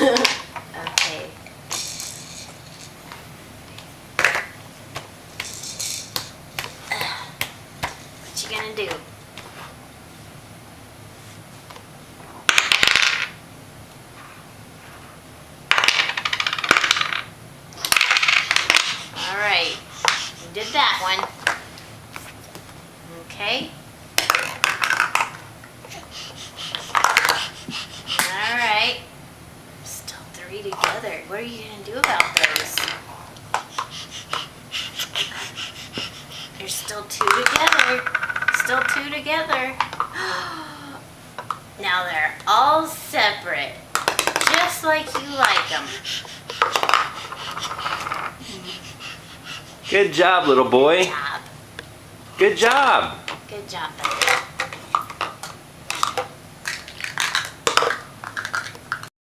Okay. What you gonna do? All right, you did that one. Okay. All right. Still 3 together. What are you gonna do about those? There's still 2 together. Still 2 together. Now they're all separate, just like you like them. Good job, little boy. Good job. Good job. Good job, buddy.